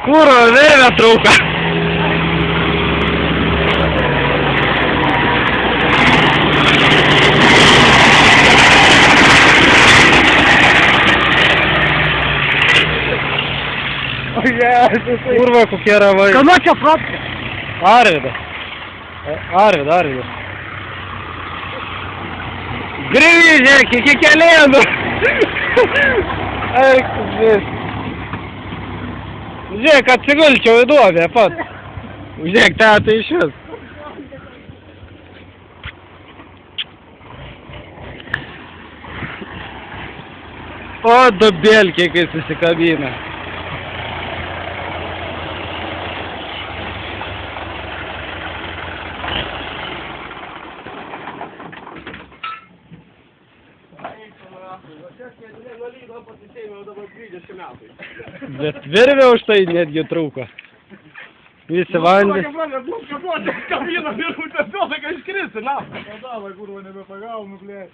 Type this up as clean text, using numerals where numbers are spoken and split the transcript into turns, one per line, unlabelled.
Kurva, virvė trūka. Kurva, kokie ravai.
Kano čia fratka?
Arvidas. Arvidas. Grįžė, žiūrėk, iki kelėnų. Eik, vis. Žiūrėk, atsigulčiau į duobę, pat. Žiūrėk, tai iš vis. O, dubelkiai, kai susikabina. Bet virvė už tai netgi trūko. Visi vandė.
Kabina, ir užtęsiuosi, kai iškrisi, na. Davai, kurva, nebepagaunu, blė.